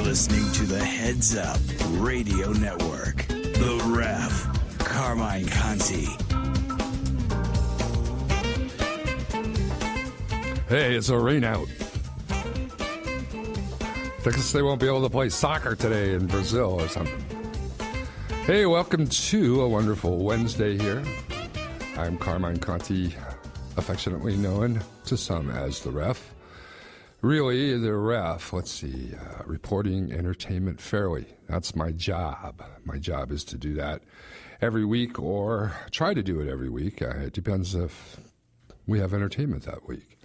listening to the Heads Up Radio Network. The Ref, Carmine Conti. Hey, it's a rain out. I guess they won't be able to play soccer today in Brazil or something. Hey, welcome to a wonderful Wednesday here. I'm Carmine Conti, affectionately known to some as the Ref. Really, the Ref, reporting entertainment fairly. That's my job. My job is to do that every week or try to do it every week. It depends if we have entertainment that week.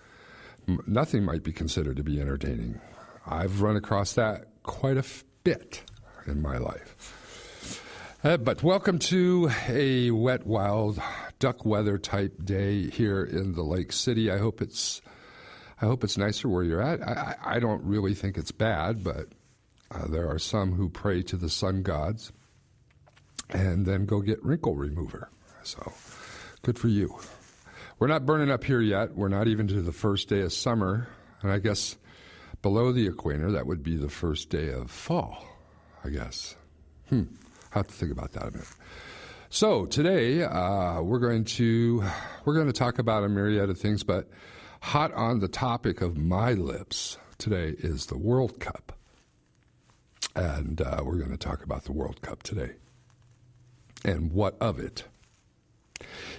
Nothing might be considered to be entertaining. I've run across that quite a bit in my life. But welcome to a wet, wild, duck weather type day here in the Lake City. I hope it's nicer where you're at. I don't really think it's bad, but there are some who pray to the sun gods and then go get wrinkle remover. So good for you. We're not burning up here yet. We're not even to the first day of summer. And I guess below the equator, that would be the first day of fall, I guess. I'll have to think about that a minute. So today we're going to talk about a myriad of things, but hot on the topic of my lips today is the World Cup. And we're going to talk about the World Cup today and what of it.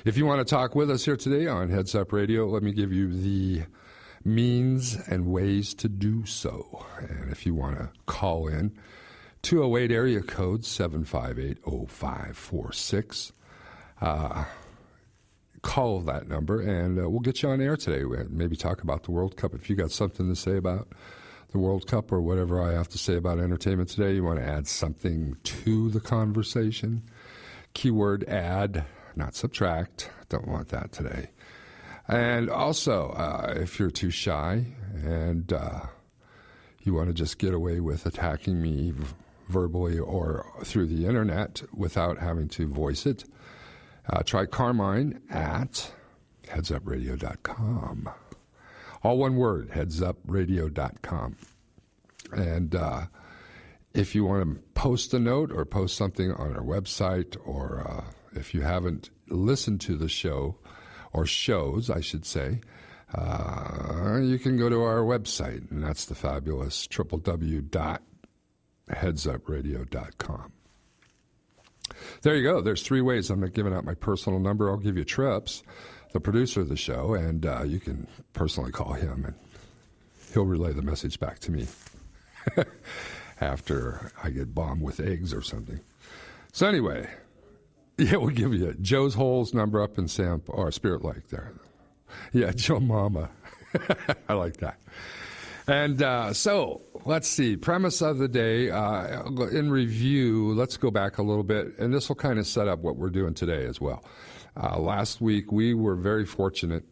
If you want to talk with us here today on Heads Up Radio, let me give you the means and ways to do so. And if you want to call in, 208 area code 758-0546. Call that number, and we'll get you on air today. Maybe talk about the World Cup. If you got something to say about the World Cup or whatever I have to say about entertainment today, you want to add something to the conversation, keyword add, not subtract. Don't want that today. And also, if you're too shy and you want to just get away with attacking me verbally or through the internet without having to voice it, try Carmine at headsupradio.com. All one word, headsupradio.com. And if you want to post a note or post something on our website, or if you haven't listened to the show, or shows, I should say, you can go to our website, and that's the fabulous www.headsupradio.com. There you go. There's 3 ways. I'm not giving out my personal number. I'll give you Trips, the producer of the show, and you can personally call him, and he'll relay the message back to me after I get bombed with eggs or something. So anyway, yeah, we'll give you Joe's Holes number up in Spirit Lake there. Yeah, Joe Mama. I like that. And so let's see. Premise of the day, in review, let's go back a little bit, and this will kind of set up what we're doing today as well. Last week, we were very fortunate,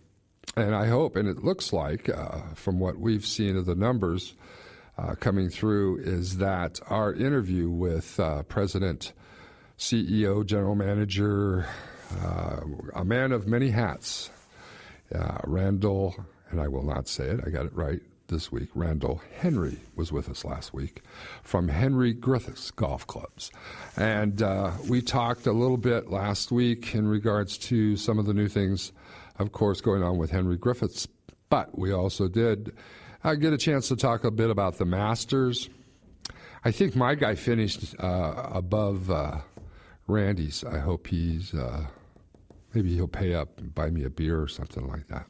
and I hope, and it looks like, from what we've seen of the numbers coming through, is that our interview with President, CEO, General Manager, a man of many hats, Randall, and I will not say it, I got it right this week, Randall Henry was with us last week from Henry Griffiths Golf Clubs. And we talked a little bit last week in regards to some of the new things, of course, going on with Henry Griffiths, but we also did get a chance to talk a bit about the Masters. I think my guy finished above Randy's. I hope maybe he'll pay up and buy me a beer or something like that.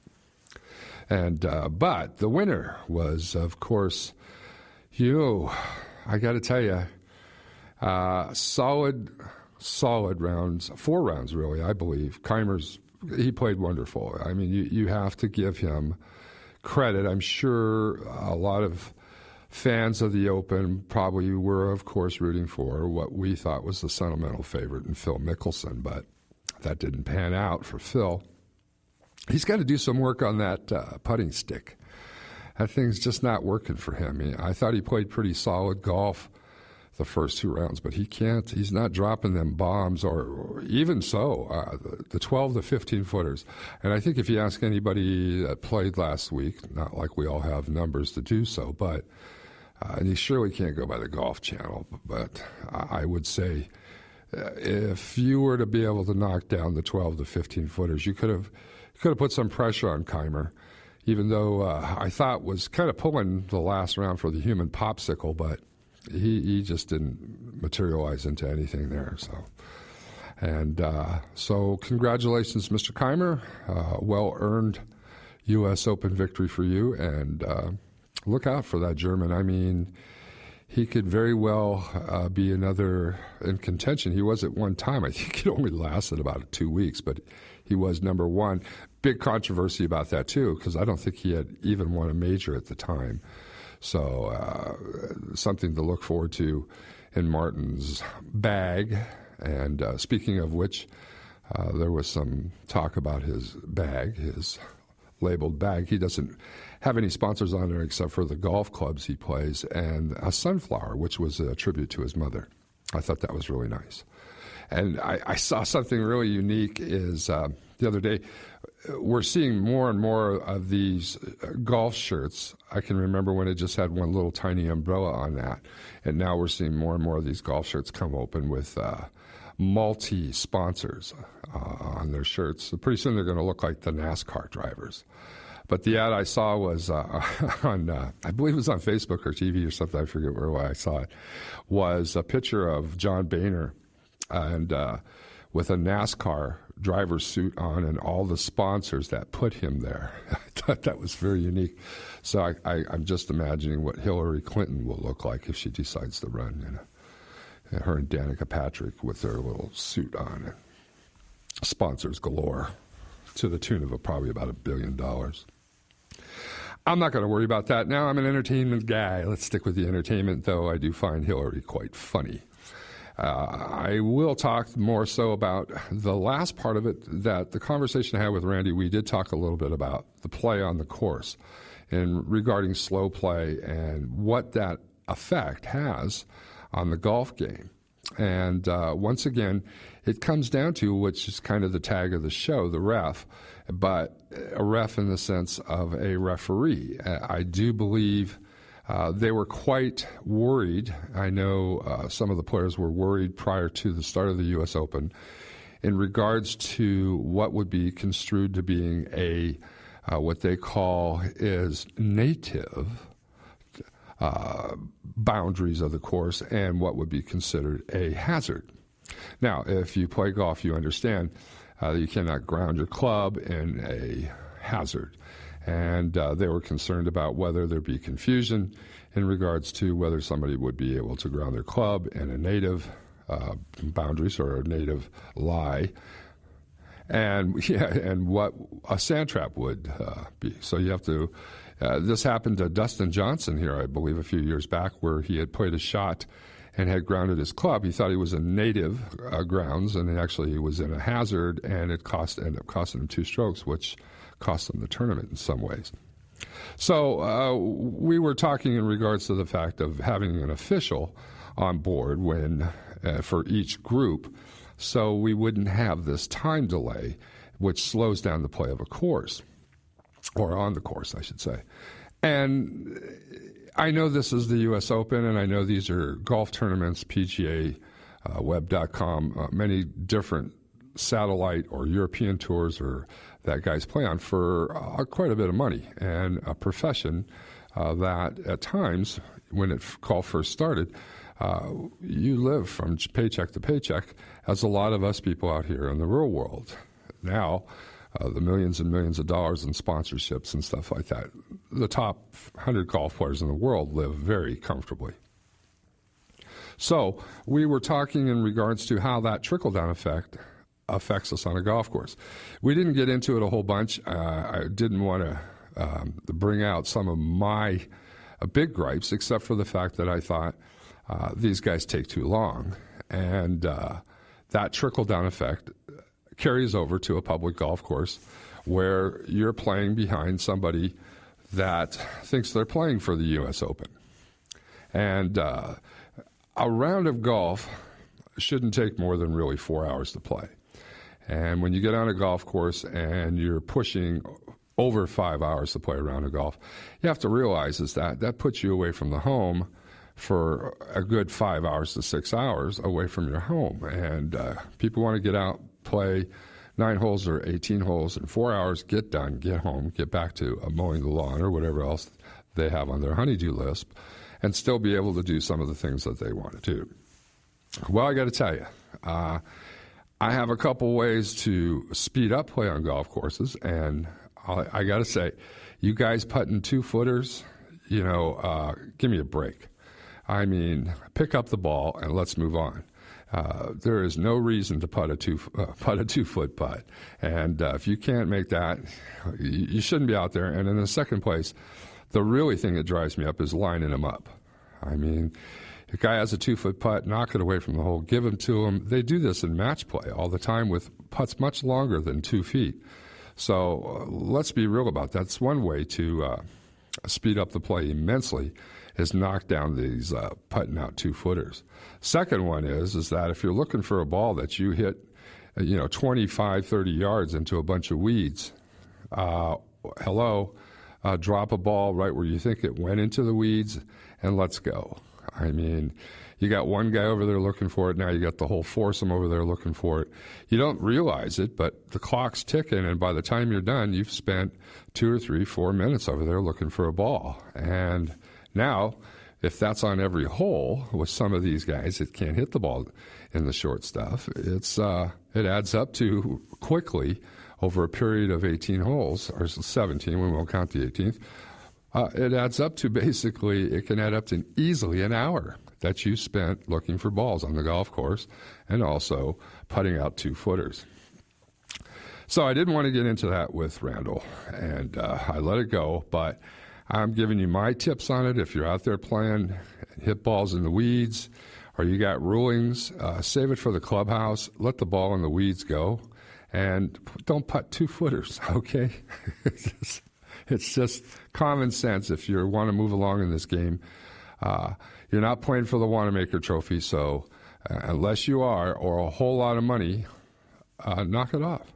And but the winner was, of course, I got to tell you, solid rounds, 4 rounds really, I believe. Keimer's, he played wonderful. I mean, you have to give him credit. I'm sure a lot of fans of the Open probably were, of course, rooting for what we thought was the sentimental favorite in Phil Mickelson, but that didn't pan out for Phil. He's got to do some work on that putting stick. That thing's just not working for him. I thought he played pretty solid golf the first 2 rounds, but he's not dropping them bombs, or even so, the 12 to 15 footers. And I think if you ask anybody that played last week, not like we all have numbers to do so, but And you surely can't go by the Golf Channel, but I would say if you were to be able to knock down the 12 to 15 footers, you could have put some pressure on Keimer, even though I thought was kind of pulling the last round for the human popsicle, but he just didn't materialize into anything there. So congratulations, Mr. Keimer. Well-earned U.S. Open victory for you, and look out for that German. I mean, he could very well be another in contention. He was at one time. I think it only lasted about 2 weeks, but he was number one. Big controversy about that, too, because I don't think he had even won a major at the time. So something to look forward to in Martin's bag. And speaking of which, there was some talk about his bag, his labeled bag. He doesn't have any sponsors on there except for the golf clubs he plays and a sunflower, which was a tribute to his mother. I thought that was really nice. And I saw something really unique is the other day, we're seeing more and more of these golf shirts. I can remember when it just had one little tiny umbrella on that. And now we're seeing more and more of these golf shirts come open with multi-sponsors on their shirts. So pretty soon they're going to look like the NASCAR drivers. But the ad I saw was on, I believe it was on Facebook or TV or something, I forget where I saw it, was a picture of John Boehner and with a NASCAR driver's suit on and all the sponsors that put him there. I thought that was very unique. So I'm just imagining what Hillary Clinton will look like if she decides to run, her and Danica Patrick with their little suit on and sponsors galore to the tune of probably about $1 billion. I'm not going to worry about that now. I'm an entertainment guy. Let's stick with the entertainment, though I do find Hillary quite funny. I will talk more so about the last part of it, that the conversation I had with Randy, we did talk a little bit about the play on the course and regarding slow play and what that effect has on the golf game. And once again, it comes down to, which is kind of the tag of the show, the ref, but a ref in the sense of a referee. I do believe they were quite worried. I know some of the players were worried prior to the start of the U.S. Open in regards to what would be construed to being a what they call is native boundaries of the course and what would be considered a hazard. Now, if you play golf, you understand you cannot ground your club in a hazard. And they were concerned about whether there'd be confusion in regards to whether somebody would be able to ground their club in a native boundaries or a native lie, and what a sand trap would be. So you have to. This happened to Dustin Johnson here, I believe, a few years back, where he had played a shot and had grounded his club. He thought he was in native grounds, and actually he was in a hazard, and it ended up costing him 2 strokes, which cost them the tournament in some ways. So we were talking in regards to the fact of having an official on board when for each group, so we wouldn't have this time delay, which slows down the play of a course, or on the course, I should say. And I know this is the U.S. Open, and I know these are golf tournaments, PGA, web.com, many different satellite or European tours or that guys play on for quite a bit of money, and a profession that at times, when golf first started, you live from paycheck to paycheck, as a lot of us people out here in the real world. Now, the millions and millions of dollars in sponsorships and stuff like that, the top 100 golf players in the world live very comfortably. So we were talking in regards to how that trickle-down effect affects us on a golf course. We didn't get into it a whole bunch. I didn't want to bring out some of my big gripes, except for the fact that I thought these guys take too long. And that trickle-down effect carries over to a public golf course where you're playing behind somebody that thinks they're playing for the U.S. Open. And a round of golf shouldn't take more than really 4 hours to play. And when you get on a golf course and you're pushing over 5 hours to play a round of golf. You have to realize is that puts you away from the home for a good 5 hours to 6 hours away from your home. And people want to get out, play 9 holes or 18 holes in 4 hours, get done, get home, get back to mowing the lawn or whatever else they have on their honey-do list, and still be able to do some of the things that they want to do. Well, I got to tell you, I have a couple ways to speed up play on golf courses, and I got to say, you guys putting 2-footers, give me a break. I mean, pick up the ball and let's move on. There is no reason to putt a 2-foot putt, and if you can't make that, you shouldn't be out there. And in the second place, the really thing that drives me up is lining them up. I mean, the guy has a 2-foot putt, knock it away from the hole, give him to him. They do this in match play all the time with putts much longer than 2 feet. So let's be real about that. That's one way to speed up the play immensely, is knock down these putting out 2-footers. Second one is that if you're looking for a ball that you hit, 25, 30 yards into a bunch of weeds, drop a ball right where you think it went into the weeds, and let's go. I mean, you got one guy over there looking for it. Now you got the whole foursome over there looking for it. You don't realize it, but the clock's ticking, and by the time you're done, you've spent 2 or 3, 4 minutes over there looking for a ball. And now, if that's on every hole with some of these guys that can't hit the ball in the short stuff, it adds up to quickly over a period of 18 holes, or 17, we won't count the 18th, it adds up to it can add up to easily an hour that you spent looking for balls on the golf course and also putting out 2-footers. So I didn't want to get into that with Randall, and I let it go, but I'm giving you my tips on it. If you're out there playing, hit balls in the weeds, or you got rulings, save it for the clubhouse, let the ball in the weeds go, and don't putt 2-footers, okay? It's just common sense if you want to move along in this game. You're not playing for the Wanamaker Trophy, so unless you are, or a whole lot of money, knock it off.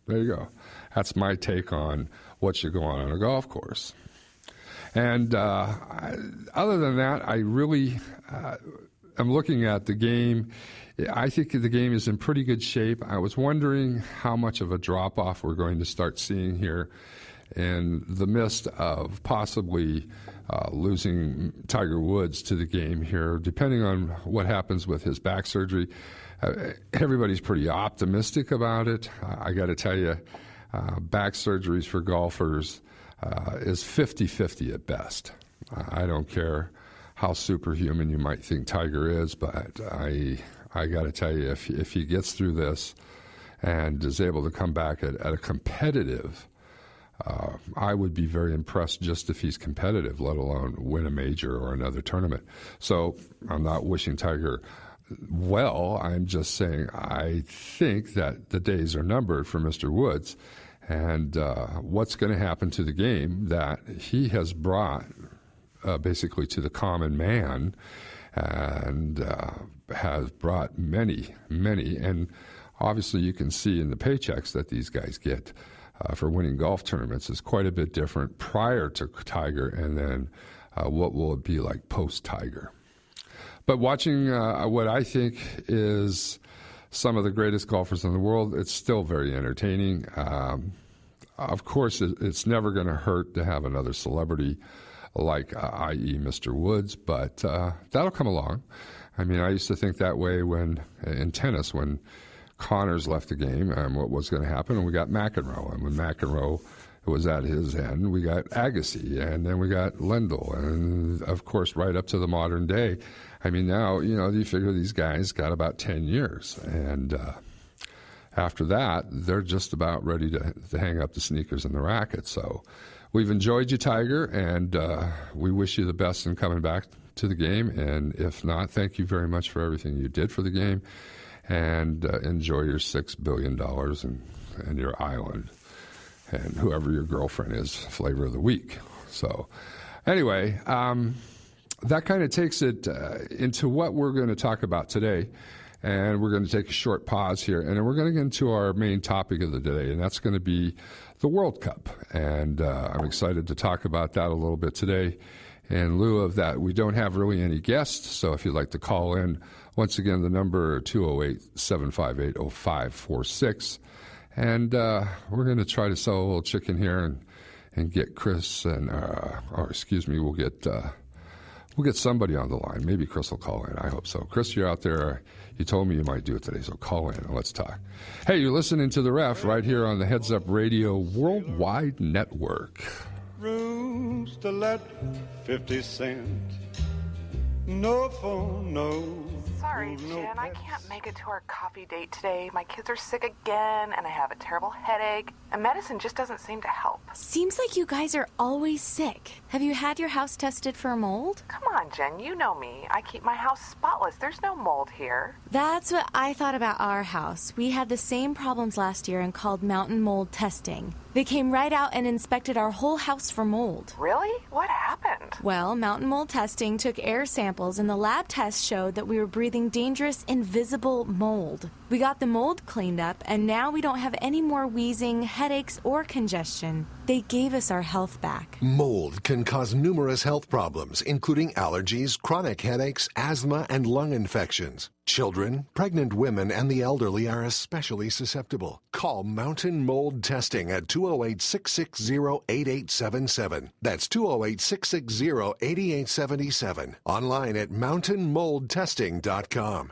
There you go. That's my take on what should go on a golf course. And other than that, I really am looking at the game. I think the game is in pretty good shape. I was wondering how much of a drop-off we're going to start seeing here in the midst of possibly losing Tiger Woods to the game here, depending on what happens with his back surgery. Everybody's pretty optimistic about it. I got to tell you, back surgeries for golfers is 50-50 at best. I don't care how superhuman you might think Tiger is, but I got to tell you, if he gets through this and is able to come back at a competitive, I would be very impressed just if he's competitive, let alone win a major or another tournament. So I'm not wishing Tiger well. I'm just saying I think that the days are numbered for Mr. Woods, and what's going to happen to the game that he has brought basically to the common man, and has brought many, and obviously you can see in the paychecks that these guys get for winning golf tournaments is quite a bit different prior to Tiger, and then what will it be like post-Tiger. But watching what I think is some of the greatest golfers in the world, it's still very entertaining. Of course, it's never going to hurt to have another celebrity like, i.e. Mr. Woods, but that'll come along. I mean, I used to think that way in tennis, when Connors left the game, and what was going to happen, and we got McEnroe. And when McEnroe was at his end, we got Agassi, and then we got Lendl, and of course, right up to the modern day. I mean, now, you figure these guys got about 10 years, and after that, they're just about ready to hang up the sneakers and the racket. So we've enjoyed you, Tiger, and we wish you the best in coming back to the game, and if not, thank you very much for everything you did for the game. And enjoy your $6 billion and your island, and whoever your girlfriend is, flavor of the week. So anyway, that kind of takes it into what we're going to talk about today. And we're going to take a short pause here, and then we're going to get into our main topic of the day, and that's going to be the World Cup. And I'm excited to talk about that a little bit today. In lieu of that, we don't have really any guests, so if you'd like to call in, once again, the number 208-758-0546. And we're going to try to sell a little chicken here and get Chris we'll get somebody on the line. Maybe Chris will call in. I hope so. Chris, you're out there. You told me you might do it today, so call in and let's talk. Hey, you're listening to The Ref right here on the Heads Up Radio Worldwide Network. Rooms to let 50 cents. No phone, no. Sorry, Jen, I can't make it to our coffee date today. My kids are sick again, and I have a terrible headache, and medicine just doesn't seem to help. Seems like you guys are always sick. Have you had your house tested for mold? Come on, Jen, you know me. I keep my house spotless. There's no mold here. That's what I thought about our house. We had the same problems last year and called mountain mold testing. They came right out and inspected our whole house for mold. Really? What happened? Well, mountain mold testing took air samples, and the lab test showed that we were breathing dangerous, invisible mold. We got the mold cleaned up, and now we don't have any more wheezing, headaches, or congestion. They gave us our health back. Mold can cause numerous health problems, including allergies, chronic headaches, asthma, and lung infections. Children, pregnant women, and the elderly are especially susceptible. Call Mountain Mold Testing at 208-660-8877. That's 208-660-8877. Online at mountainmoldtesting.com.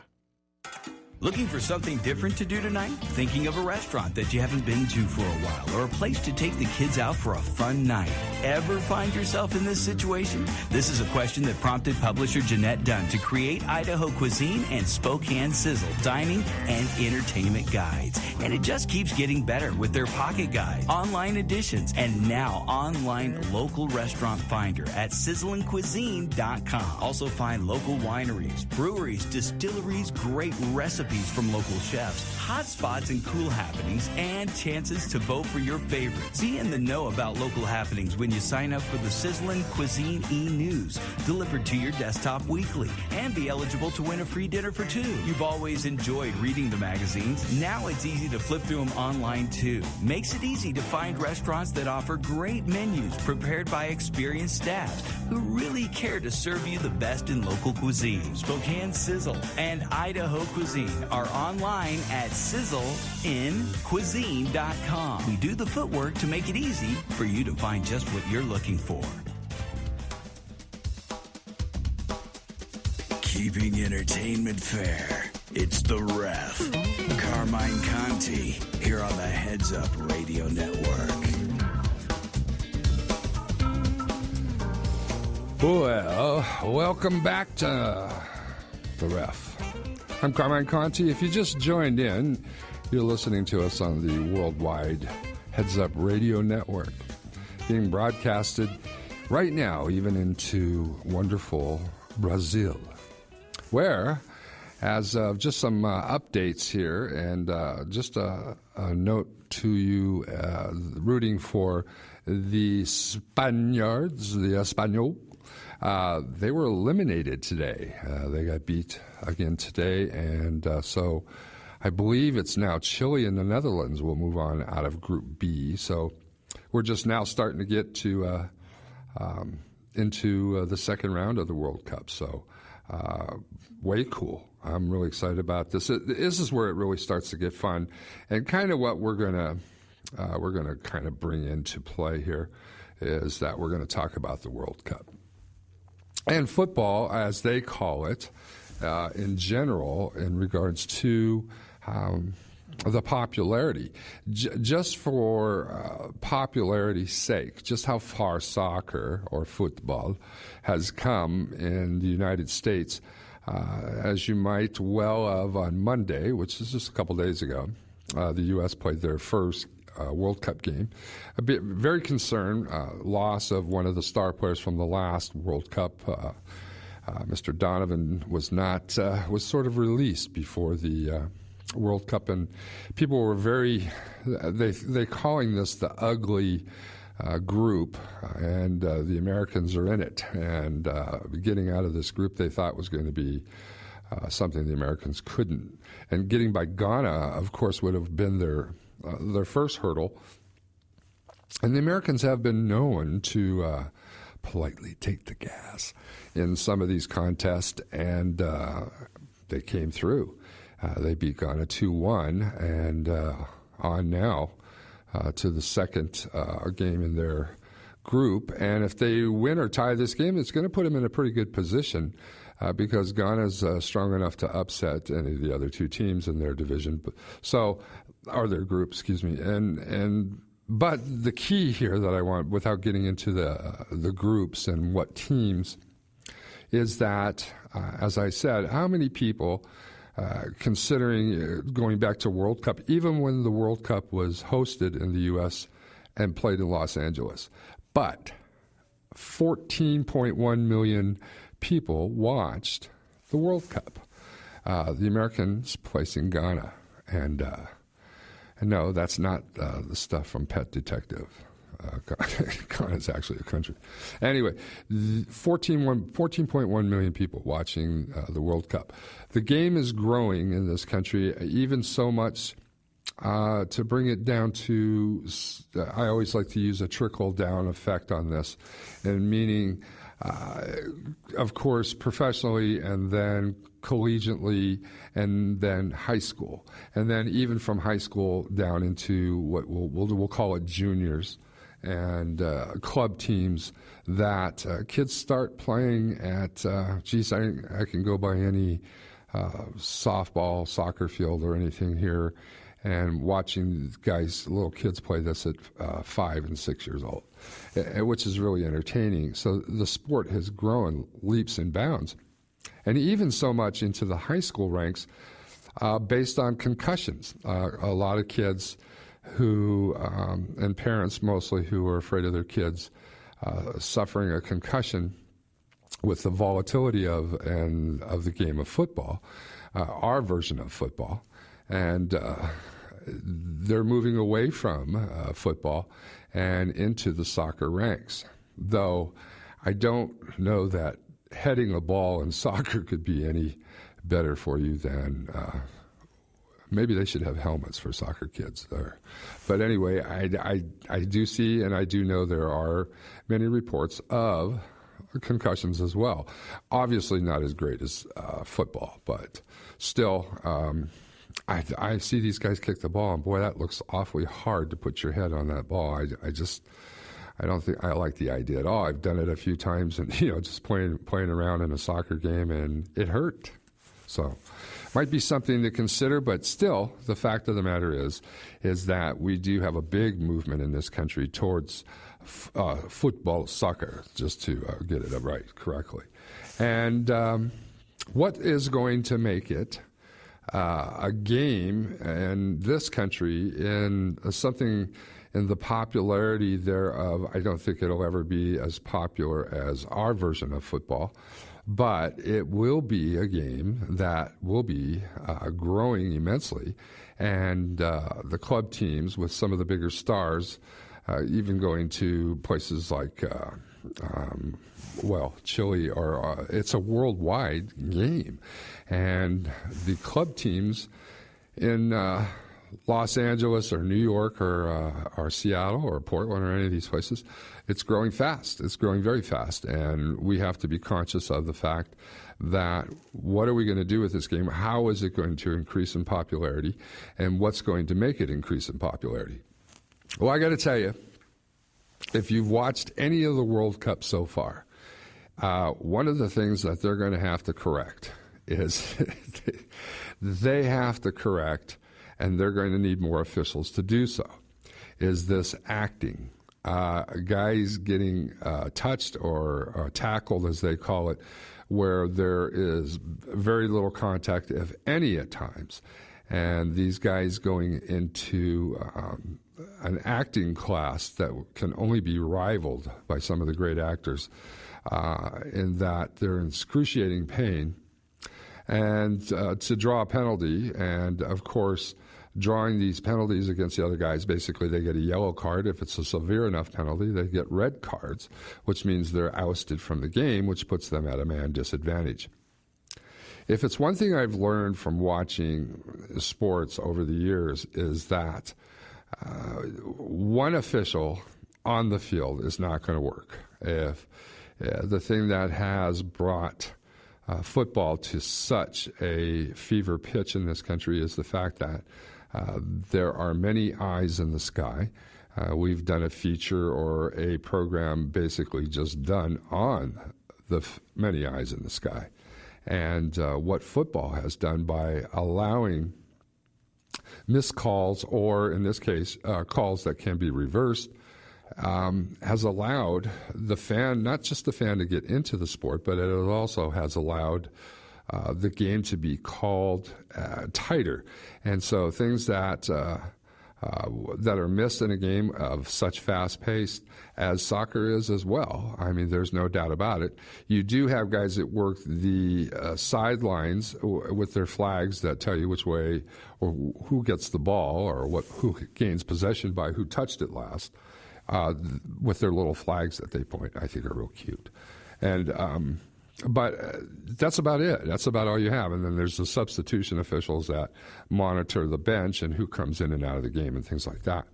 Looking for something different to do tonight? Thinking of a restaurant that you haven't been to for a while, or a place to take the kids out for a fun night? Ever find yourself in this situation? This is a question that prompted publisher Jeanette Dunn to create Idaho Cuisine and Spokane Sizzle dining and entertainment guides. And it just keeps getting better with their pocket guides, online editions, and now online local restaurant finder at sizzleandcuisine.com. Also find local wineries, breweries, distilleries, great recipes from local chefs, hot spots and cool happenings, and chances to vote for your favorites. Be in the know about local happenings when you sign up for the Sizzlin' Cuisine e-News, delivered to your desktop weekly, and be eligible to win a free dinner for two. You've always enjoyed reading the magazines. Now it's easy to flip through them online too. Makes it easy to find restaurants that offer great menus prepared by experienced staffs who really care to serve you the best in local cuisine. Spokane Sizzle and Idaho Cuisine are online at sizzleandcuisine.com. We do the footwork to make it easy for you to find just what you're looking for. Keeping entertainment fair. It's The Ref. Carmine Conti here on the Heads Up Radio Network. Well, welcome back to The Ref. I'm Carmine Conti. If you just joined in, you're listening to us on the worldwide Heads Up Radio Network, being broadcasted right now even into wonderful Brazil, where, as of just some updates here, and just a note to you, rooting for the Spaniards, the Espanol. They were eliminated today. They got beat again today, and so I believe it's now Chile and the Netherlands will move on out of Group B. So we're just now starting to get to into the second round of the World Cup. So way cool. I'm really excited about this. This is where it really starts to get fun, and kind of what we're gonna kind of bring into play here is that we're going to talk about the World Cup. And football, as they call it, in general, in regards to the popularity. Just for popularity's sake, just how far soccer or football has come in the United States. As you might well have on Monday, which is just a couple days ago, the U.S. played their first World Cup game. Very concerned, loss of one of the star players from the last World Cup. Mr. Donovan was sort of released before the World Cup, and people were they calling this the ugly group, and the Americans are in it. And getting out of this group they thought was going to be something the Americans couldn't. And getting by Ghana, of course, would have been their first hurdle. And the Americans have been known to politely take the gas in some of these contests, and they came through. They beat Ghana 2-1, and on now to the second game in their group. And if they win or tie this game, it's going to put them in a pretty good position because Ghana's strong enough to upset any of the other two teams in their division, or their group, excuse me. But the key here that I want, without getting into the groups and what teams, is that, as I said, how many people, considering going back to World Cup, even when the World Cup was hosted in the U.S. and played in Los Angeles, but 14.1 million people watched the World Cup. The Americans placing Ghana, and no, that's not the stuff from Pet Detective. Ghana is actually a country. Anyway, 14.1 million people watching the World Cup. The game is growing in this country, even so much to bring it down to, I always like to use a trickle-down effect on this, and meaning, of course, professionally and then collegiately and then high school. And then even from high school down into what we'll call it juniors and club teams that kids start playing at, I can go by any softball, soccer field or anything here and watching little kids play this at 5 and 6 years old, which is really entertaining. So the sport has grown leaps and bounds, and even so much into the high school ranks based on concussions. A lot of kids who, and parents mostly, who are afraid of their kids suffering a concussion with the volatility of the game of football, our version of football. And they're moving away from football and into the soccer ranks. Though I don't know that heading a ball in soccer could be any better for you than maybe they should have helmets for soccer kids there. But anyway, I do see and I do know there are many reports of concussions as well. Obviously not as great as football, but still I see these guys kick the ball, and boy, that looks awfully hard to put your head on that ball. I don't think I like the idea at all. I've done it a few times, and just playing around in a soccer game, and it hurt. So, might be something to consider. But still, the fact of the matter is that we do have a big movement in this country towards football, soccer, just to get it right correctly. And what is going to make it a game in this country in something in the popularity thereof? I don't think it'll ever be as popular as our version of football, but it will be a game that will be growing immensely. And the club teams with some of the bigger stars, even going to places like Chile, or it's a worldwide game. And the club teams in Los Angeles or New York or Seattle or Portland or any of these places, it's growing fast. It's growing very fast. And we have to be conscious of the fact that what are we going to do with this game? How is it going to increase in popularity? And what's going to make it increase in popularity? Well, I got to tell you, if you've watched any of the World Cup so far, one of the things that they're going to have to correct is they have to correct, and they're going to need more officials to do so, is this acting. Guys getting touched or tackled, as they call it, where there is very little contact, if any, at times. And these guys going into an acting class that can only be rivaled by some of the great actors in that they're in excruciating pain. And to draw a penalty, and of course, drawing these penalties against the other guys, basically they get a yellow card. If it's a severe enough penalty, they get red cards, which means they're ousted from the game, which puts them at a man disadvantage. if it's one thing I've learned from watching sports over the years is that one official on the field is not going to work. If the thing that has brought football to such a fever pitch in this country is the fact that there are many eyes in the sky. We've done a feature or a program basically just done on the many eyes in the sky. And what football has done by allowing missed calls, or in this case, calls that can be reversed, has allowed the fan, not just the fan to get into the sport, but it also has allowed the game to be called tighter. And so things that are missed in a game of such fast pace as soccer is as well. I mean, there's no doubt about it. You do have guys that work the sidelines with their flags that tell you which way or who gets the ball or who gains possession by who touched it last, with their little flags that they point. I think are real cute. And but that's about it. That's about all you have. And then there's the substitution officials that monitor the bench and who comes in and out of the game and things like that.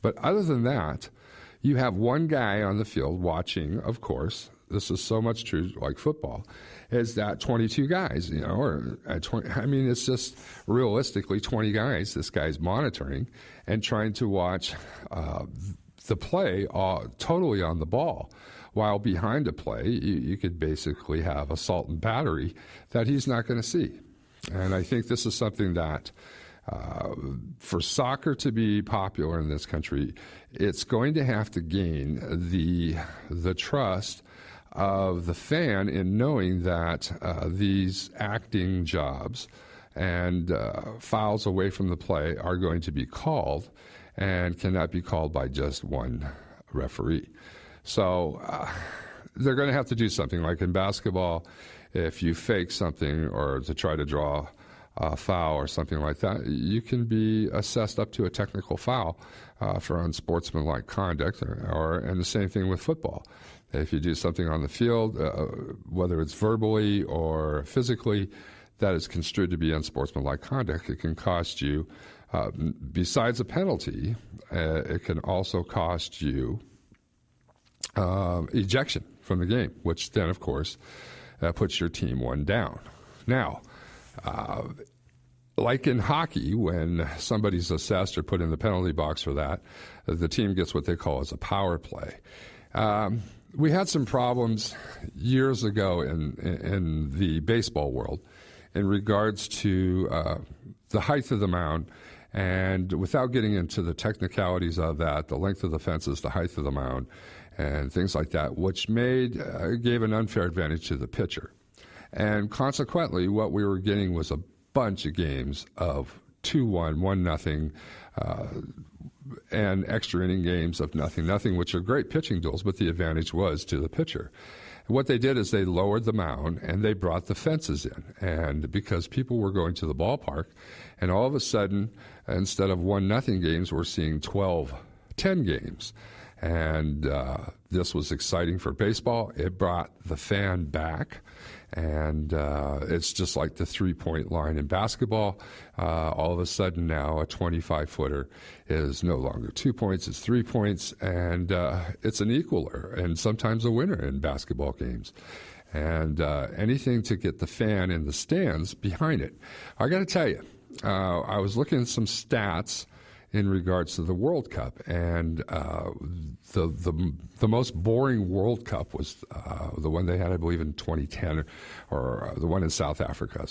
But other than that, you have one guy on the field watching, of course. This is so much true, like football, is that 22 guys, or 20, I mean, it's just realistically 20 guys this guy's monitoring and trying to watch the play totally on the ball. While behind a play, you could basically have assault and battery that he's not going to see. And I think this is something that, for soccer to be popular in this country, it's going to have to gain the trust of the fan in knowing that these acting jobs and fouls away from the play are going to be called and cannot be called by just one referee. So they're going to have to do something. Like in basketball, if you fake something or to try to draw a foul or something like that, you can be assessed up to a technical foul for unsportsmanlike conduct. And the same thing with football. If you do something on the field, whether it's verbally or physically, that is construed to be unsportsmanlike conduct, it can cost you, besides a penalty, it can also cost you ejection from the game, which then, of course, puts your team one down. Now, like in hockey, when somebody's assessed or put in the penalty box for that, the team gets what they call as a power play. We had some problems years ago in the baseball world in regards to the height of the mound. And without getting into the technicalities of that, the length of the fences, the height of the mound, and things like that, which gave an unfair advantage to the pitcher. And consequently, what we were getting was a bunch of games of 2-1, 1-0, and extra inning games of 0-0, which are great pitching duels, but the advantage was to the pitcher. And what they did is they lowered the mound and they brought the fences in. And because people were going to the ballpark, and all of a sudden, instead of 1-0 games, we're seeing 12-10 games. And this was exciting for baseball. It brought the fan back. And it's just like the three-point line in basketball. All of a sudden now a 25-footer is no longer 2 points, it's 3 points, and it's an equaler and sometimes a winner in basketball games. And anything to get the fan in the stands behind it. I got to tell you, I was looking at some stats in regards to the World Cup, and the most boring World Cup was the one they had, I believe, in 2010, or the one in South Africa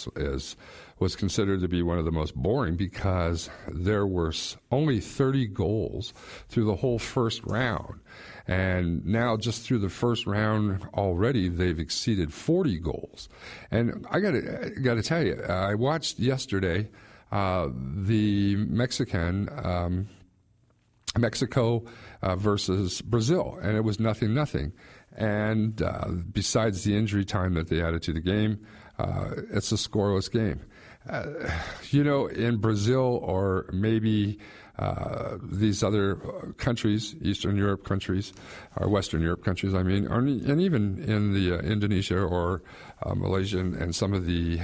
was considered to be one of the most boring because there were only 30 goals through the whole first round. And now just through the first round already, they've exceeded 40 goals. And I got to tell you, I watched yesterday the Mexico versus Brazil, and it was 0-0. And besides the injury time that they added to the game, it's a scoreless game. In Brazil or maybe these other countries, Eastern Europe countries, or Western Europe countries, I mean, and even in the Indonesia or Malaysia and some of the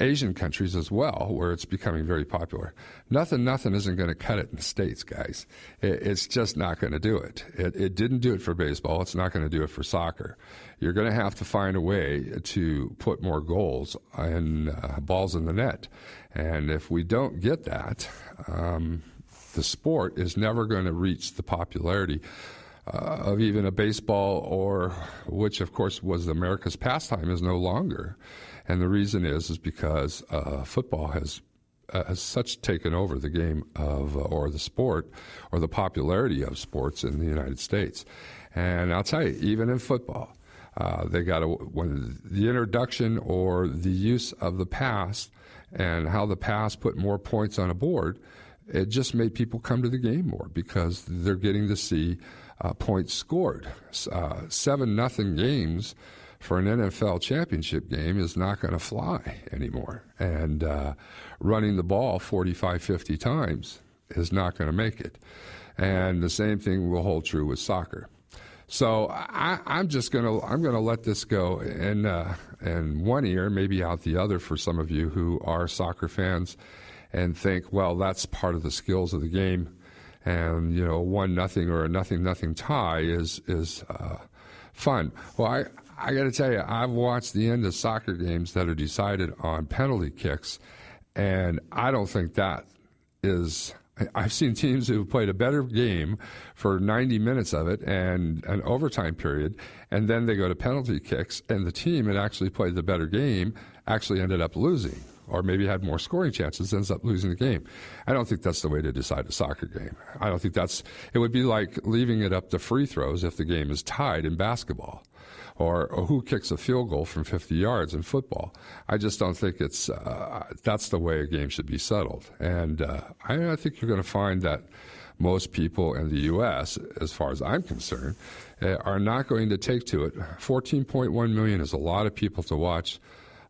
Asian countries as well, where it's becoming very popular. Nothing isn't going to cut it in the States, guys. It's just not going to do it. It didn't do it for baseball. It's not going to do it for soccer. You're going to have to find a way to put more goals and balls in the net. And if we don't get that, the sport is never going to reach the popularity of even a baseball, or which, of course, was America's pastime, is no longer. And the reason is because football has such taken over the game of, or the sport, or the popularity of sports in the United States. And I'll tell you, even in football, they got when the introduction or the use of the pass and how the pass put more points on a board, it just made people come to the game more because they're getting to see points scored. 7-0 games for an NFL championship game is not going to fly anymore. And running the ball 45, 50 times is not going to make it. And the same thing will hold true with soccer. So I'm gonna let this go in one ear, maybe out the other for some of you who are soccer fans and think, well, that's part of the skills of the game. And, 1-0 or a 0-0 tie is fun. Well, I got to tell you, I've watched the end of soccer games that are decided on penalty kicks, and I don't think that is. I've seen teams who played a better game for 90 minutes of it and an overtime period, and then they go to penalty kicks, and the team that actually played the better game actually ended up losing, or maybe had more scoring chances, ends up losing the game. I don't think that's the way to decide a soccer game. I don't think it would be like leaving it up to free throws if the game is tied in basketball, or who kicks a field goal from 50 yards in football. I just don't think that's the way a game should be settled. And I think you're going to find that most people in the U.S., as far as I'm concerned, are not going to take to it. 14.1 million is a lot of people to watch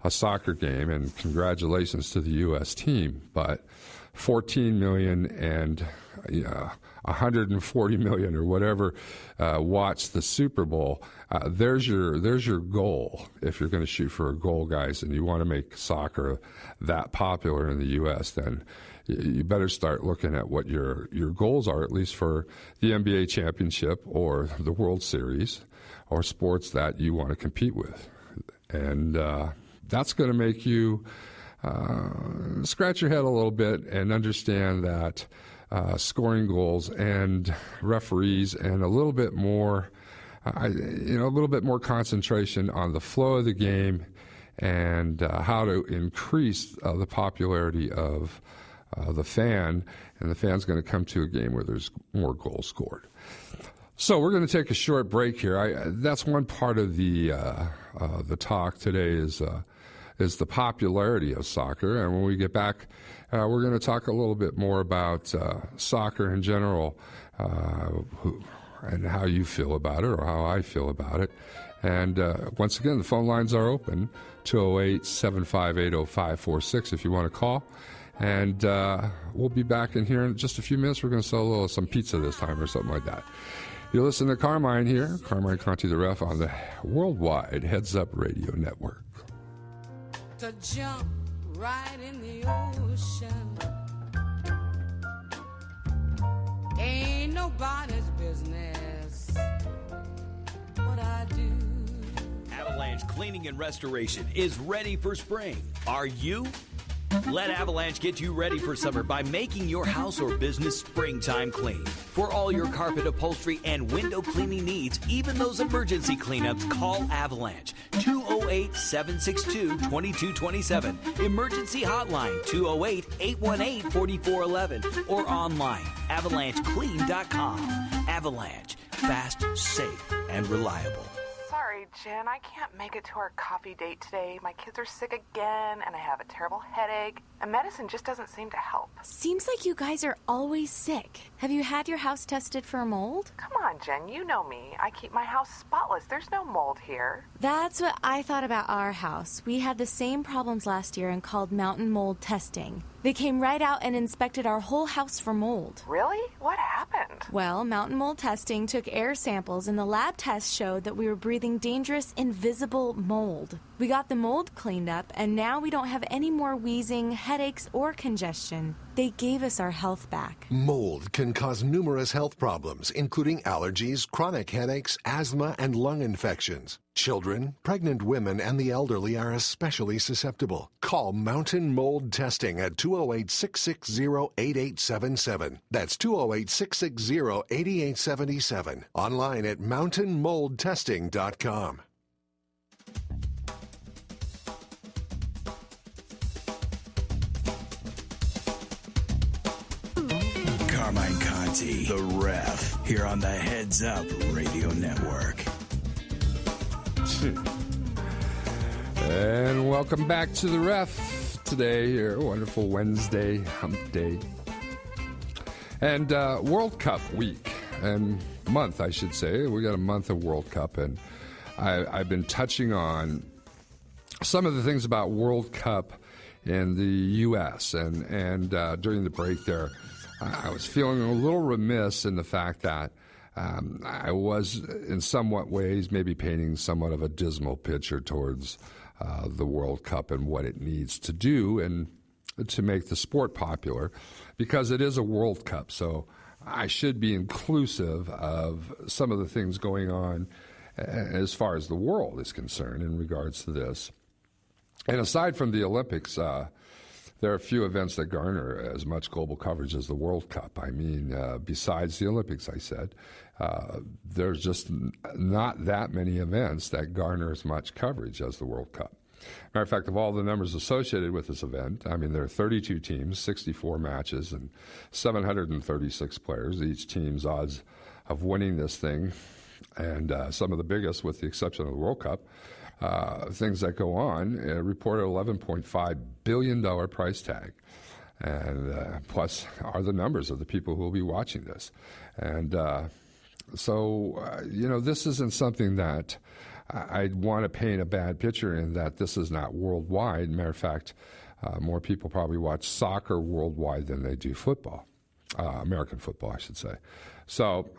a soccer game, and congratulations to the U.S. team. But 14 million and 140 million or whatever watch the Super Bowl. There's your goal if you're going to shoot for a goal, guys, and you want to make soccer that popular in the U.S., then you better start looking at what your goals are, at least for the NBA championship or the World Series or sports that you want to compete with. And that's going to make you scratch your head a little bit and understand that scoring goals and referees and a little bit more concentration on the flow of the game and how to increase the popularity of the fan, and the fan's going to come to a game where there's more goals scored. So we're going to take a short break here. That's one part of the talk today is the popularity of soccer. And when we get back, we're going to talk a little bit more about soccer in general and how you feel about it or how I feel about it. And once again, the phone lines are open, 208-758-0546 if you want to call. And we'll be back in here in just a few minutes. We're going to sell some pizza this time or something like that. You listen to Carmine here, Carmine Conti the Ref, on the worldwide Heads Up Radio Network. To jump right in the ocean ain't nobody's business what I do. Avalanche Cleaning and Restoration is ready for spring. Are you? Let Avalanche get you ready for summer by making your house or business springtime clean. For all your carpet upholstery and window cleaning needs, even those emergency cleanups, call Avalanche. 208-762-2227. Emergency hotline 208-818-4411 or online avalancheclean.com. Avalanche, fast, safe, and reliable. Sorry, Jen, I can't make it to our coffee date today. My kids are sick again, and I have a terrible headache, and medicine just doesn't seem to help. Seems like you guys are always sick. Have you had your house tested for mold? Come on, Jen, you know me. I keep my house spotless. There's no mold here. That's what I thought about our house. We had the same problems last year and called mountain mold testing. They came right out and inspected our whole house for mold. Really? What happened? Well, mountain mold testing took air samples, and the lab test showed that we were breathing dangerous, invisible mold. We got the mold cleaned up, and now we don't have any more wheezing, headaches, or congestion. They gave us our health back. Mold can cause numerous health problems, including allergies, chronic headaches, asthma, and lung infections. Children, pregnant women, and the elderly are especially susceptible. Call Mountain Mold Testing at 208-660-8877. That's 208-660-8877. Online at mountainmoldtesting.com. Carmine Conti, the ref, here on the Heads Up Radio Network. And welcome back to the ref today here. Wonderful Wednesday, hump day. And World Cup week and month, I should say. We got a month of World Cup, and I've been touching on some of the things about World Cup in the U.S. And during the break there, I was feeling a little remiss in the fact that I was, in somewhat ways, maybe painting somewhat of a dismal picture towards the World Cup and what it needs to do and to make the sport popular, because it is a World Cup. So I should be inclusive of some of the things going on as far as the world is concerned in regards to this. And aside from the Olympics, there are a few events that garner as much global coverage as the World Cup. I mean, besides the Olympics, I said, there's just not that many events that garner as much coverage as the World Cup. Matter of fact, of all the numbers associated with this event, I mean, there are 32 teams, 64 matches, and 736 players. Each team's odds of winning this thing, and some of the biggest, with the exception of the World Cup, things that go on, reported $11.5 billion price tag. And plus are the numbers of the people who will be watching this. And this isn't something that I'd want to paint a bad picture in, that this is not worldwide. Matter of fact, more people probably watch soccer worldwide than they do football, American football, I should say. So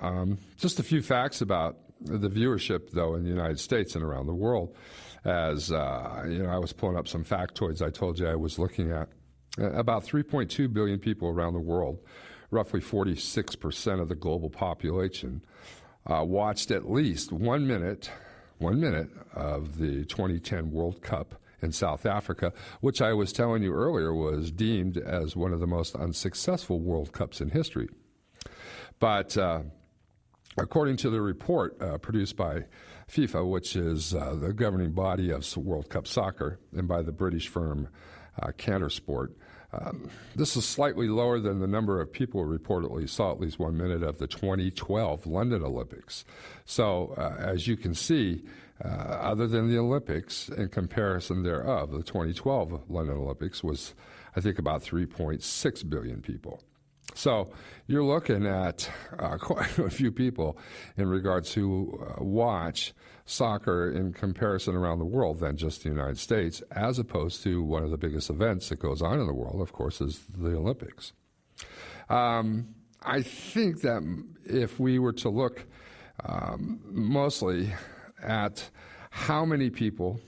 just a few facts about the viewership, though, in the United States and around the world. As I was pulling up some factoids I told you I was looking at. About 3.2 billion people around the world, roughly 46% of the global population, watched at least 1 minute of the 2010 World Cup in South Africa, which I was telling you earlier was deemed as one of the most unsuccessful World Cups in history. But according to the report produced by FIFA, which is the governing body of World Cup soccer, and by the British firm Cantor Sport, this is slightly lower than the number of people who reportedly saw at least 1 minute of the 2012 London Olympics. So, as you can see, other than the Olympics, in comparison thereof, the 2012 London Olympics was, I think, about 3.6 billion people. So you're looking at quite a few people in regards to watch soccer in comparison around the world than just the United States, as opposed to one of the biggest events that goes on in the world, of course, is the Olympics. I think that if we were to look mostly at how many people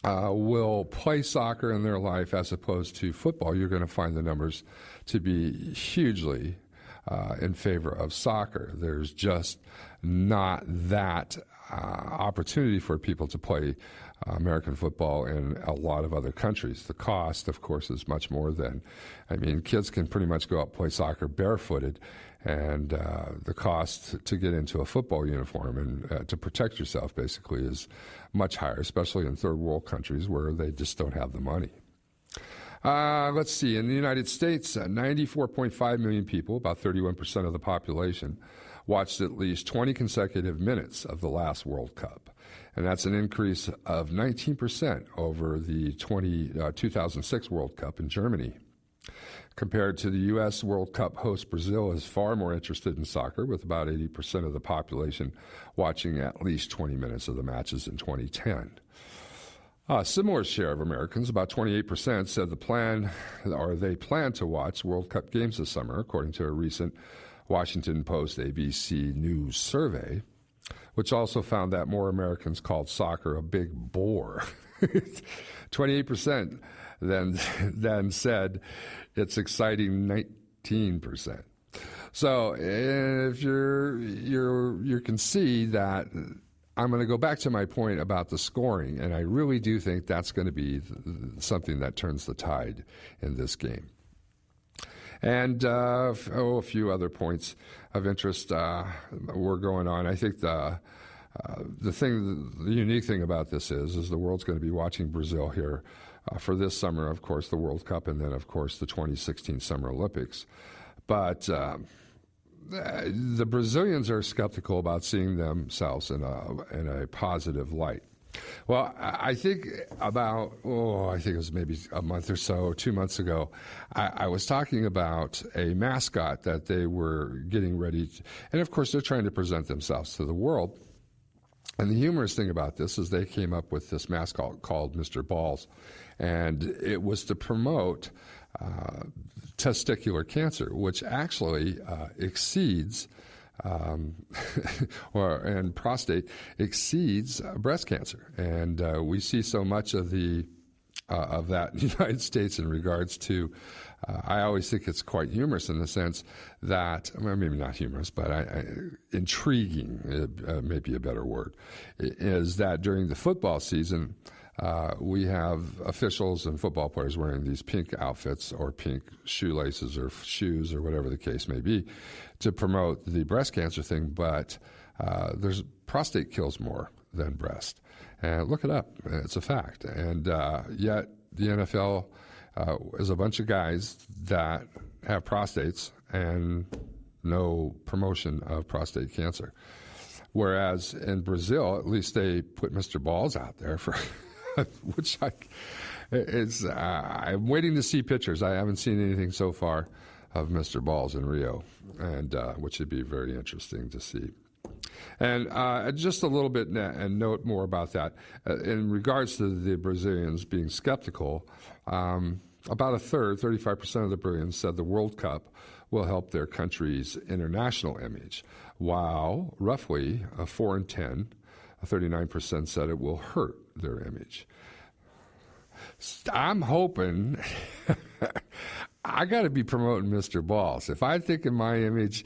will play soccer in their life as opposed to football, you're going to find the numbers to be hugely in favor of soccer. There's just not that opportunity for people to play American football in a lot of other countries. The cost, of course, is much more than, kids can pretty much go out and play soccer barefooted, and the cost to get into a football uniform and to protect yourself basically is much higher, especially in third world countries where they just don't have the money. Let's see. In the United States, 94.5 million people, about 31% of the population, watched at least 20 consecutive minutes of the last World Cup. And that's an increase of 19% over the 2006 World Cup in Germany. Compared to the U.S., World Cup host Brazil is far more interested in soccer, with about 80% of the population watching at least 20 minutes of the matches in 2010. A similar share of Americans, about 28%, said they plan to watch World Cup games this summer, according to a recent Washington Post ABC News survey, which also found that more Americans called soccer a big bore. 28% then said it's exciting 19%. So if you can see that I'm going to go back to my point about the scoring, and I really do think that's going to be something that turns the tide in this game. And a few other points of interest were going on. I think the unique thing about this is the world's going to be watching Brazil here for this summer, of course, the World Cup, and then, of course, the 2016 Summer Olympics. But the Brazilians are skeptical about seeing themselves in a positive light. Well, I think it was maybe a month or so, 2 months ago, I was talking about a mascot that they were getting ready to, and of course they're trying to present themselves to the world. And the humorous thing about this is they came up with this mascot called Mr. Balls, and it was to promote testicular cancer, which actually exceeds, and prostate exceeds breast cancer. And we see so much of that in the United States in regards to, I always think it's quite humorous in the sense that, well, maybe not humorous, but intriguing, maybe a better word, is that during the football season, we have officials and football players wearing these pink outfits or pink shoelaces or shoes or whatever the case may be to promote the breast cancer thing, but there's prostate kills more than breast. And look it up. It's a fact. And yet the NFL is a bunch of guys that have prostates and no promotion of prostate cancer. Whereas in Brazil, at least they put Mr. Balls out there for... which I'm waiting to see pictures. I haven't seen anything so far of Mr. Balls in Rio, and which would be very interesting to see. And just a little bit, and note more about that. In regards to the Brazilians being skeptical, about a third, 35% of the Brazilians said the World Cup will help their country's international image, while roughly 4 in 10, 39% said it will hurt their image. I'm hoping I got to be promoting Mr. Balls. If I think of my image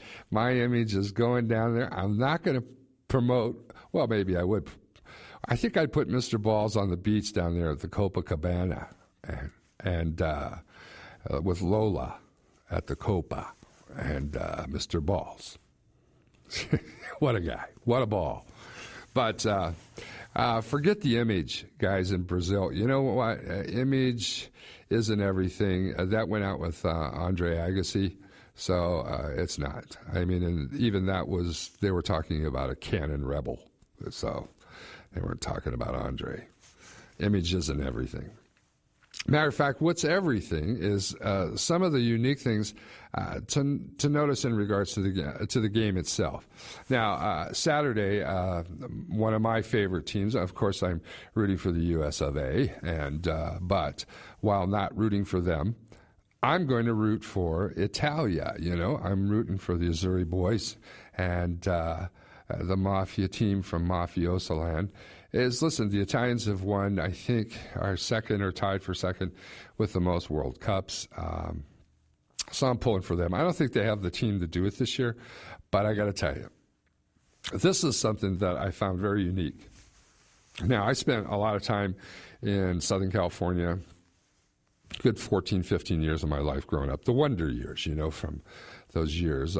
is going down there, I'm not going to promote, well, maybe I would. I think I'd put Mr. Balls on the beach down there at the Copacabana and with Lola at the Copa and Mr. Balls. What a guy. What a ball. But forget the image, guys, in Brazil. You know what? Image isn't everything. That went out with Andre Agassi, so it's not. I mean, and even that they were talking about a canon rebel, so they weren't talking about Andre. Image isn't everything. Matter of fact, what's everything is some of the unique things to notice in regards to the game itself. Now, Saturday, one of my favorite teams. Of course, I'm rooting for the U.S. of A. But while not rooting for them, I'm going to root for Italia. You know, I'm rooting for the Azzurri boys and the Mafia team from Mafiosa land. Listen, the Italians have won, I think, are second or tied for second with the most World Cups. So I'm pulling for them. I don't think they have the team to do it this year, but I got to tell you, this is something that I found very unique. Now, I spent a lot of time in Southern California, good 14, 15 years of my life growing up, the wonder years, you know, from those years.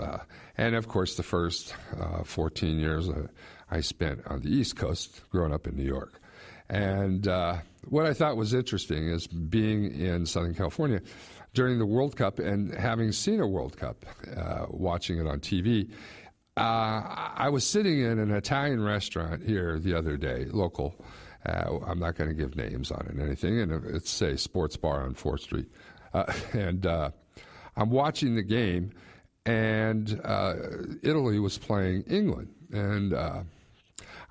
And, of course, the first 14 years I spent on the East Coast growing up in New York. And what I thought was interesting is being in Southern California during the World Cup and having seen a World Cup, watching it on TV. I was sitting in an Italian restaurant here the other day, local. I'm not going to give names on it or anything, and it's a sports bar on 4th Street. And I'm watching the game, and Italy was playing England. And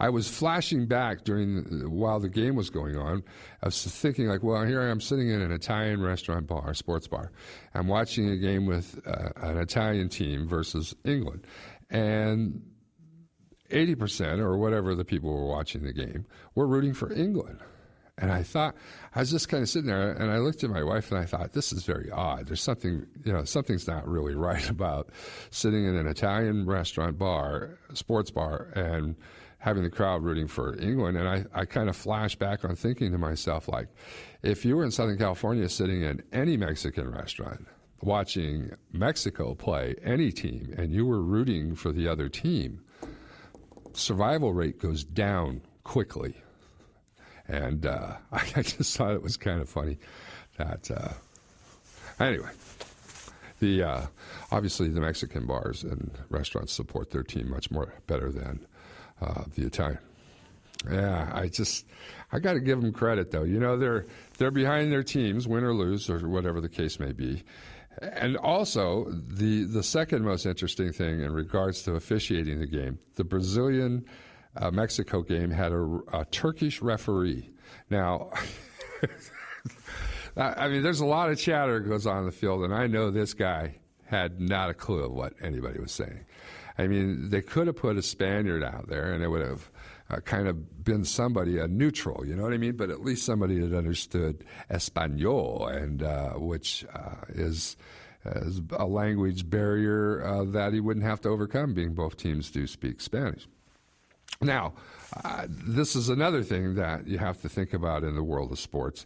I was flashing back while the game was going on. I was thinking, like, well, here I am sitting in an Italian restaurant bar, sports bar. I'm watching a game with an Italian team versus England. And 80% or whatever the people were watching the game were rooting for England. And I was just kind of sitting there, and I looked at my wife, and I thought, this is very odd. There's something, something's not really right about sitting in an Italian restaurant bar, sports bar, and having the crowd rooting for England. And I kind of flashed back on thinking to myself, like, if you were in Southern California sitting in any Mexican restaurant watching Mexico play any team, and you were rooting for the other team, survival rate goes down quickly. And I just thought it was kind of funny that, anyway, obviously the Mexican bars and restaurants support their team much more better than the Italian. Yeah, I got to give them credit, though. They're behind their teams, win or lose, or whatever the case may be. And also, the second most interesting thing in regards to officiating the game, the Brazilian Mexico game had a Turkish referee. Now, I mean, there's a lot of chatter that goes on in the field, and I know this guy had not a clue of what anybody was saying. I mean, they could have put a Spaniard out there, and it would have kind of been somebody, a neutral, you know what I mean? But at least somebody that understood Espanol, and which is a language barrier that he wouldn't have to overcome, being both teams do speak Spanish. Now, this is another thing that you have to think about in the world of sports,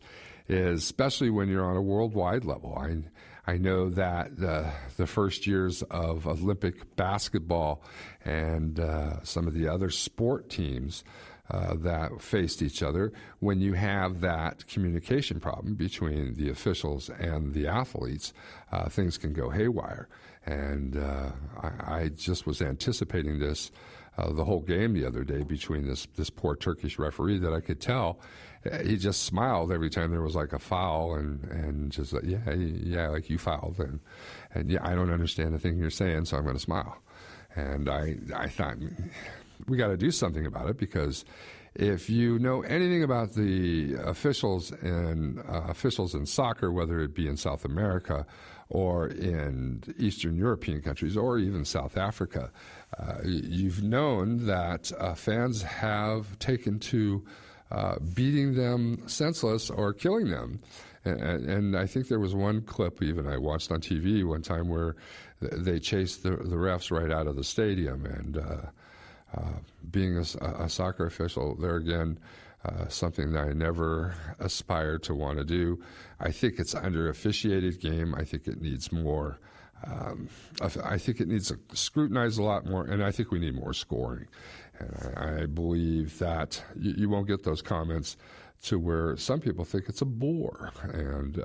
is especially when you're on a worldwide level. I know that the first years of Olympic basketball and some of the other sport teams that faced each other, when you have that communication problem between the officials and the athletes, things can go haywire. And I just was anticipating this the whole game the other day between this poor Turkish referee, that I could tell he just smiled every time there was like a foul, and just like, yeah, like you fouled, and yeah, I don't understand the thing you're saying, so I'm going to smile. And I thought, we got to do something about it, because if you know anything about the officials in soccer, whether it be in South America or in Eastern European countries or even South Africa, you've known that fans have taken to beating them senseless or killing them. And I think there was one clip even I watched on TV one time where they chased the refs right out of the stadium. And being a soccer official, there again, something that I never aspired to want to do. I think it's under-officiated game. I think it needs more. I think it needs to scrutinize a lot more, and I think we need more scoring. And I believe that you won't get those comments to where some people think it's a bore, and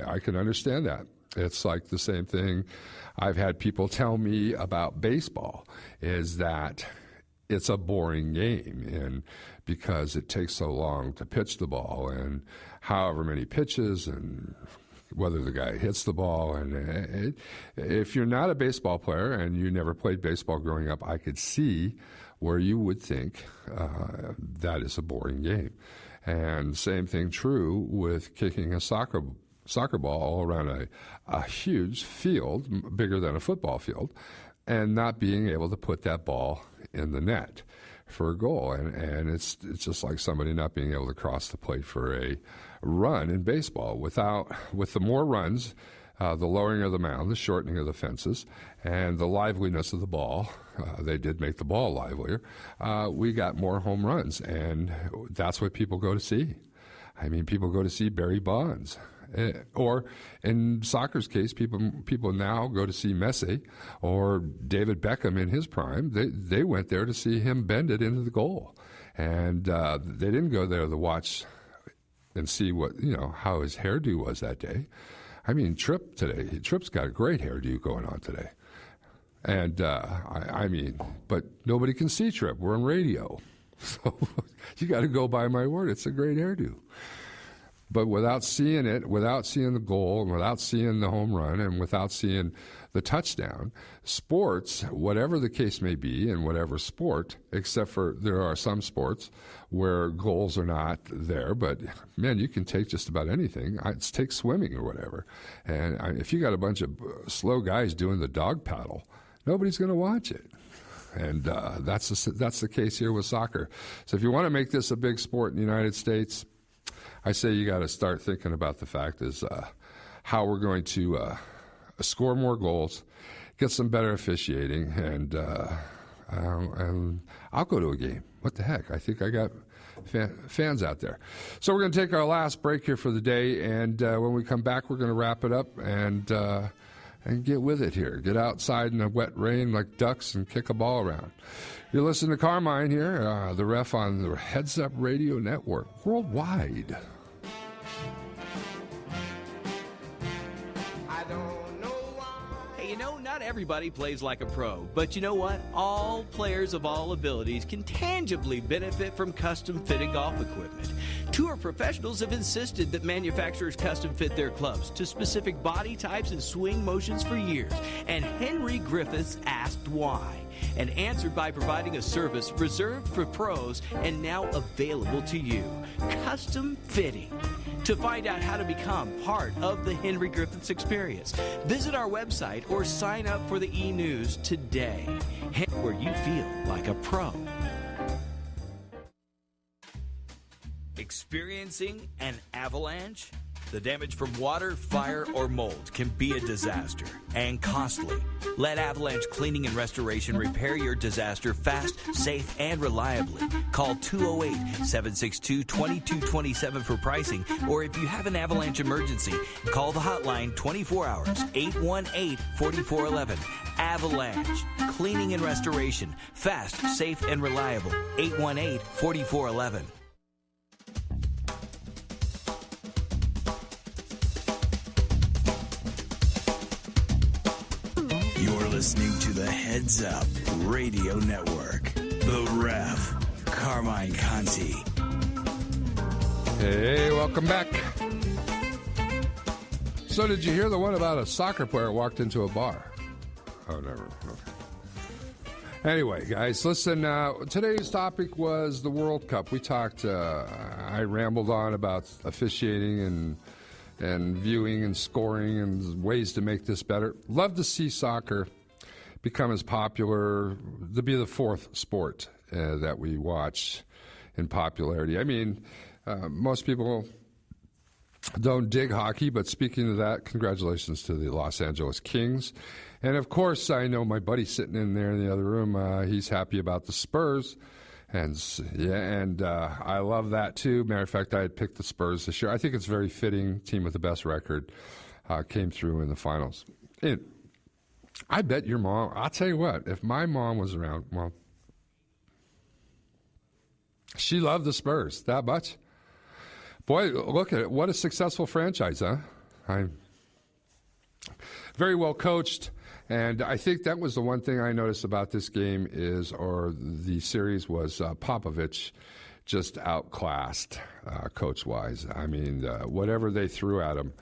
I can understand that. It's like the same thing I've had people tell me about baseball, is that it's a boring game, and because it takes so long to pitch the ball, and however many pitches, and whether the guy hits the ball. And if you're not a baseball player and you never played baseball growing up, I could see where you would think that is a boring game. And same thing true with kicking a soccer ball all around a huge field, bigger than a football field, and not being able to put that ball in the net for a goal. And it's just like somebody not being able to cross the plate for a run in baseball. With the more runs, the lowering of the mound, the shortening of the fences, and the liveliness of the ball, they did make the ball livelier, we got more home runs, and that's what people go to see. I mean, people go to see Barry Bonds. Or in soccer's case, people now go to see Messi or David Beckham in his prime. They went there to see him bend it into the goal. And they didn't go there to watch and see how his hairdo was that day. I mean, Tripp's got a great hairdo going on today. And but nobody can see Tripp. We're on radio. So you got to go by my word. It's a great hairdo. But without seeing it, without seeing the goal, and without seeing the home run, and without seeing the touchdown. Sports, whatever the case may be, in whatever sport, except for there are some sports where goals are not there, but man, you can take just about anything. Take swimming or whatever. And if you got a bunch of slow guys doing the dog paddle, nobody's going to watch it. And that's the case here with soccer. So if you want to make this a big sport in the United States, I say you got to start thinking about the fact is how we're going to score more goals, get some better officiating, and I'll go to a game. What the heck? I think I got fans out there. So we're going to take our last break here for the day, and when we come back, we're going to wrap it up and get with it here. Get outside in the wet rain like ducks and kick a ball around. You're listening to Carmine here, the ref on the Heads Up Radio Network worldwide. Not everybody plays like a pro, but you know what? All players of all abilities can tangibly benefit from custom-fitted golf equipment. Tour professionals have insisted that manufacturers custom fit their clubs to specific body types and swing motions for years, and Henry Griffiths asked why, and answered by providing a service reserved for pros and now available to you. Custom fitting. To find out how to become part of the Henry Griffiths experience, visit our website or sign up for the e-news today, where you feel like a pro. Experiencing an avalanche? The damage from water, fire, or mold can be a disaster and costly. Let Avalanche Cleaning and Restoration repair your disaster fast, safe, and reliably. Call 208-762-2227 for pricing, or if you have an avalanche emergency, call the hotline 24 hours, 818-4411. Avalanche Cleaning and Restoration. Fast, safe, and reliable. 818-4411. Listening to the Heads Up Radio Network. The Ref, Carmine Conti. Hey, welcome back. So did you hear the one about a soccer player walked into a bar? Oh, never. Okay. Anyway, guys, listen, today's topic was the World Cup. We talked, I rambled on about officiating and viewing and scoring and ways to make this better. Love to see soccer become as popular, to be the fourth sport that we watch in popularity. I mean, most people don't dig hockey, but speaking of that, congratulations to the Los Angeles Kings. And, of course, I know my buddy sitting in there in the other room, he's happy about the Spurs. And I love that, too. Matter of fact, I had picked the Spurs this year. I think it's very fitting. Team with the best record came through in the finals. I bet your mom, I'll tell you what, if my mom was around, well, she loved the Spurs that much. Boy, look at it. What a successful franchise, huh? I'm very well coached, and I think that was the one thing I noticed about this game or the series was Popovich just outclassed coach-wise. I mean, whatever they threw at him,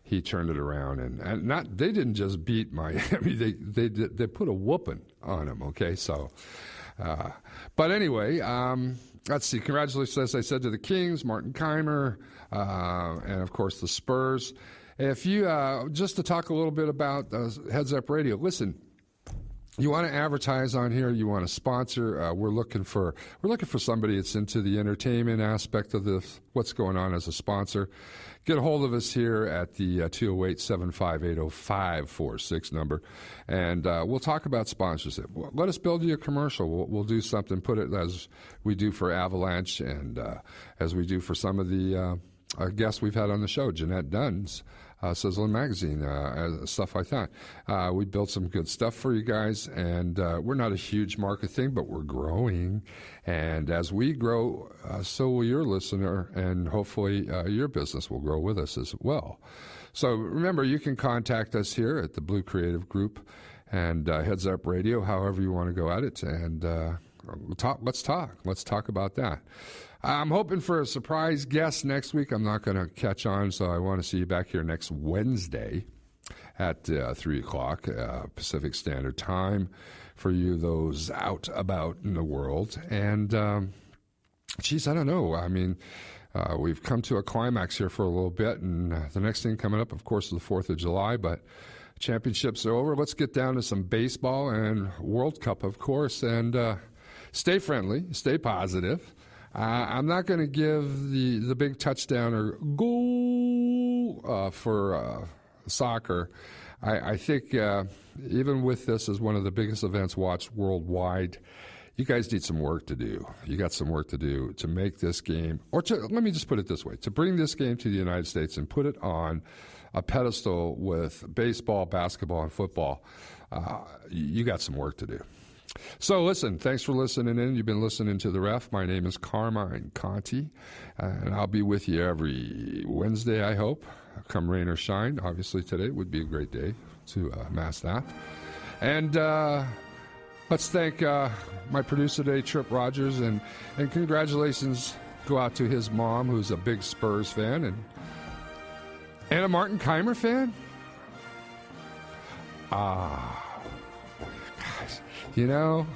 he turned it around, and they didn't just beat Miami; they put a whooping on him. Okay, so, but anyway, let's see. Congratulations, as I said, to the Kings, Martin Keimer, and of course the Spurs. If you just to talk a little bit about Heads Up Radio, listen. You want to advertise on here? You want to sponsor? We're looking for somebody that's into the entertainment aspect of this. What's going on as a sponsor? Get a hold of us here at the 208-758-0546 number, and we'll talk about sponsorship. Let us build you a commercial. We'll do something, put it as we do for Avalanche and as we do for some of the guests we've had on the show, Jeanette Dunn's. Sizzling Magazine, stuff like that. We built some good stuff for you guys, and we're not a huge market thing, but we're growing. And as we grow, so will your listener, and hopefully your business will grow with us as well. So remember, you can contact us here at the Blue Creative Group and Heads Up Radio, however you want to go at it, and let's talk about that. I'm hoping for a surprise guest next week. I'm not going to catch on, so I want to see you back here next Wednesday at 3 o'clock Pacific Standard Time for you, those out about in the world. And, geez, I don't know. I mean, we've come to a climax here for a little bit, and the next thing coming up, of course, is the 4th of July, but championships are over. Let's get down to some baseball and World Cup, of course, and stay friendly, stay positive. I'm not going to give the big touchdown or goal for soccer. I think even with this as one of the biggest events watched worldwide, you guys need some work to do. You got some work to do to make this game, or let me just put it this way, to bring this game to the United States and put it on a pedestal with baseball, basketball, and football. You got some work to do. So listen, thanks for listening in. You've been listening to The Ref. My name is Carmine Conti, and I'll be with you every Wednesday, I hope, come rain or shine. Obviously, today would be a great day to mass that. And let's thank my producer today, Trip Rogers, and congratulations go out to his mom, who's a big Spurs fan, and a Martin Keimer fan. Guys, you know,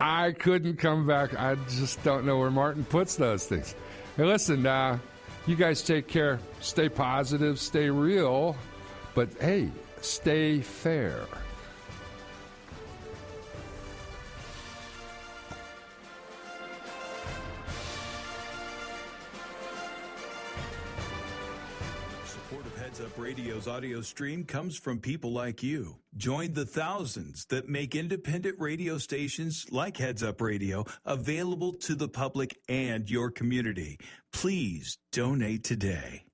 I couldn't come back. I just don't know where Martin puts those things. Hey, listen, you guys take care. Stay positive, stay real, but hey, stay fair. Heads Up Radio's audio stream comes from people like you. Join the thousands that make independent radio stations like Heads Up Radio available to the public and your community. Please donate today.